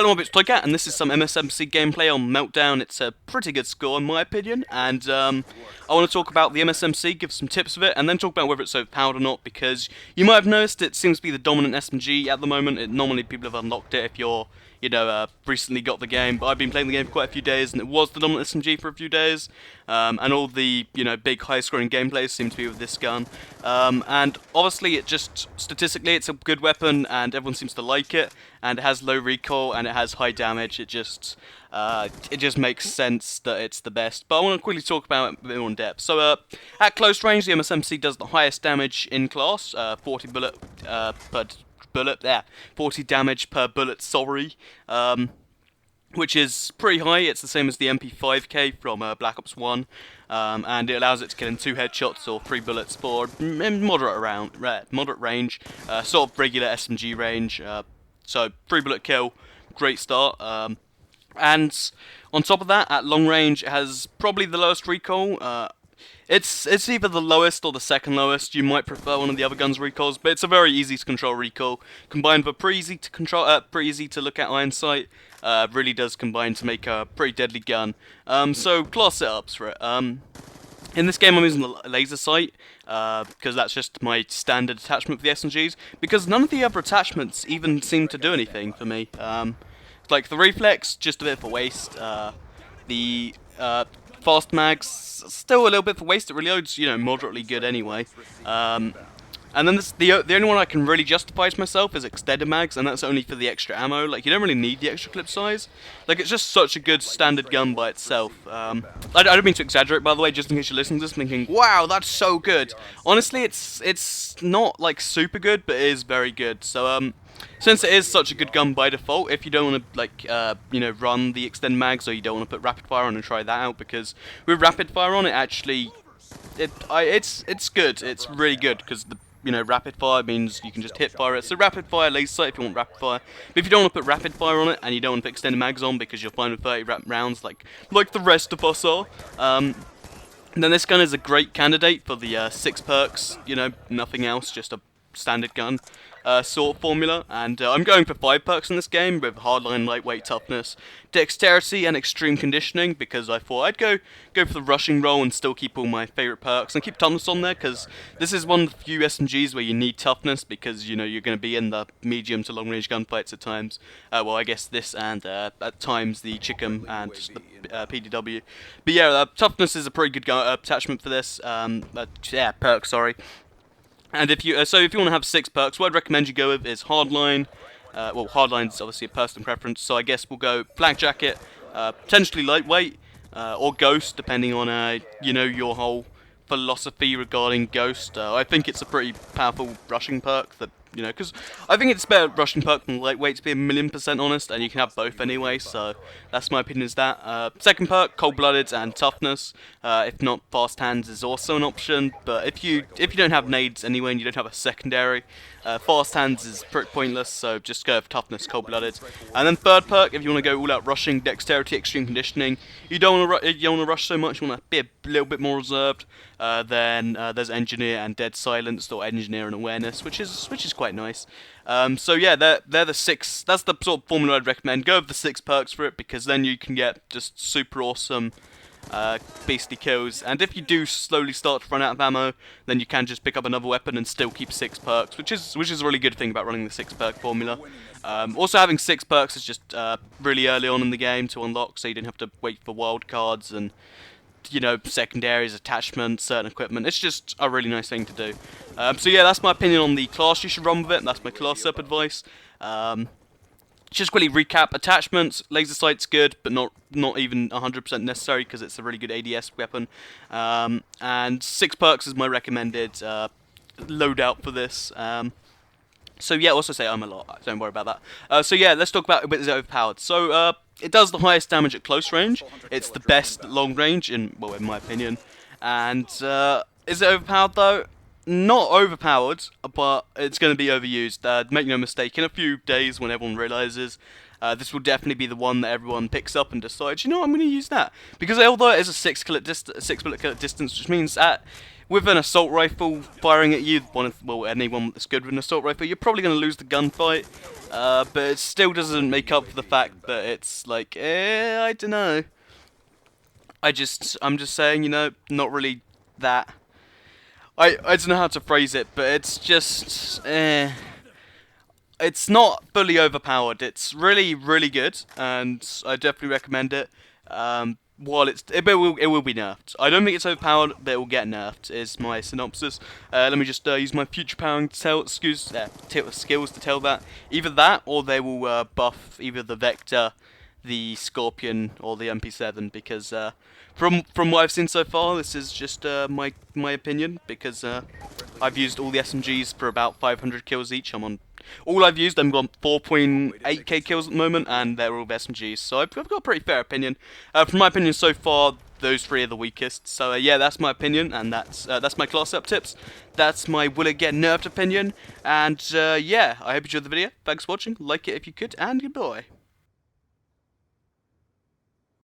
Hello, it's Toycat, and this is some MSMC gameplay on Meltdown. It's a pretty good score in my opinion, and I want to talk about the MSMC, give some tips of it, and then talk about whether it's overpowered or not, because you might have noticed it seems to be the dominant SMG at the moment. Normally people have unlocked it if you're, recently got the game, but I've been playing the game for quite a few days, and it was the dominant SMG for a few days, and all the, big high-scoring gameplays seem to be with this gun, and obviously it just, statistically, it's a good weapon, and everyone seems to like it, and it has low recoil, and it has high damage. It just makes sense that it's the best. But I want to quickly talk about it a bit more in depth. So, at close range, the MSMC does the highest damage in class, 40 bullet per bullet. Yeah, 40 damage per bullet. Sorry. Which is pretty high. It's the same as the MP5K from Black Ops 1, and it allows it to kill in 2 headshots or 3 bullets for moderate range, sort of regular SMG range. So 3 bullet kill, great start. And on top of that, at long range, it has probably the lowest recoil. It's either the lowest or the second lowest. You might prefer one of the other guns' recoils, but it's a very easy to control recoil. Combined with a pretty easy to control, pretty easy to look at iron sight, really does combine to make a pretty deadly gun. So class setups for it. In this game I'm using the laser sight, because that's just my standard attachment for the SMGs, because none of the other attachments even seem to do anything for me. Like the reflex, just a bit for waste. The fast mags, still a little bit for waste. It reloads, moderately good anyway. And then the only one I can really justify to myself is extended mags, and that's only for the extra ammo. Like, you don't really need the extra clip size. Like, it's just such a good standard gun by itself. I don't mean to exaggerate, by the way, just in case you're listening to this thinking, wow, that's so good. Honestly, it's not, like, super good, but it is very good. So, since it is such a good gun by default, if you don't want to, like, run the extended mags, or you don't want to put rapid fire on and try that out, because with rapid fire on, it actually, it's good. It's really good, because the rapid fire means you can just hip fire it. So rapid fire, laser sight if you want rapid fire. But if you don't want to put rapid fire on it, and you don't want to put extended mags on because you're fine with 30 rounds, like the rest of us are, then this gun is a great candidate for the 6 perks. Nothing else, just a standard gun sort of formula, and I'm going for 5 perks in this game with hardline, lightweight, toughness, dexterity, and extreme conditioning, because I thought I'd go for the rushing role and still keep all my favourite perks and keep toughness on there, because this is one of the few SMGs where you need toughness, because you're going to be in the medium to long range gunfights at times. Well, I guess this and at times the Chicken and the PDW. But yeah, toughness is a pretty good attachment for this. Perk, sorry. And if you want to have 6 perks, what I'd recommend you go with is hardline. Well, hardline is obviously a personal preference, so I guess we'll go flak jacket, potentially lightweight, or ghost, depending on your whole philosophy regarding ghost. I think it's a pretty powerful rushing perk that. Because I think it's better rushing perk than lightweight, to be 1,000,000% honest, and you can have both anyway, so that's my opinion is that. Second perk, cold-blooded and toughness. If not, fast hands is also an option, but if you don't have nades anyway and you don't have a secondary, fast hands is pretty pointless, so just go for toughness, cold-blooded. And then third perk, if you want to go all-out rushing, dexterity, extreme conditioning, you don't want to rush so much, you want to be a little bit more reserved, then there's engineer and dead silenced, or engineer and awareness, which is quite nice. So yeah, they're the 6. That's the sort of formula I'd recommend. Go with the 6 perks for it, because then you can get just super awesome, beastly kills. And if you do slowly start to run out of ammo, then you can just pick up another weapon and still keep 6 perks, which is a really good thing about running the 6 perk formula. Also, having 6 perks is just really early on in the game to unlock, so you don't have to wait for wild cards and secondaries, attachments, certain equipment. It's just a really nice thing to do. So yeah, that's my opinion on the class you should run with it. That's my class up advice. Just quickly recap: attachments, laser sight's good, but not even 100% necessary, because it's a really good ADS weapon. And 6 perks is my recommended loadout for this. So yeah, also say I'm a lot, don't worry about that. So yeah, let's talk about is it overpowered. So it does the highest damage at close range. It's the best at long range, in my opinion. And is it overpowered though? Not overpowered, but it's going to be overused. Make no mistake, in a few days when everyone realises, this will definitely be the one that everyone picks up and decides, I'm going to use that. Because although it is a 6 bullet kill at distance, which means with an assault rifle firing at you, anyone that's good with an assault rifle, you're probably going to lose the gunfight. But it still doesn't make up for the fact that it's like, I don't know. I'm just saying, you know, not really that. I don't know how to phrase it, but it's just, it's not fully overpowered. It's really, really good, and I definitely recommend it. While it will be nerfed. I don't think it's overpowered, but it will get nerfed, is my synopsis. Let me just use my future powering skills to tell that. Either that, or they will buff either the Vector, the Scorpion, or the MP7, because from what I've seen so far, this is just my opinion, because I've used all the SMGs for about 500 kills each. All I've used, I've got 4.8k kills at the moment, and they're all SMGs, so I've got a pretty fair opinion. From my opinion so far, those three are the weakest. So yeah, that's my opinion, and that's my class up tips. That's my will it get nerfed opinion, and yeah, I hope you enjoyed the video. Thanks for watching, like it if you could, and goodbye.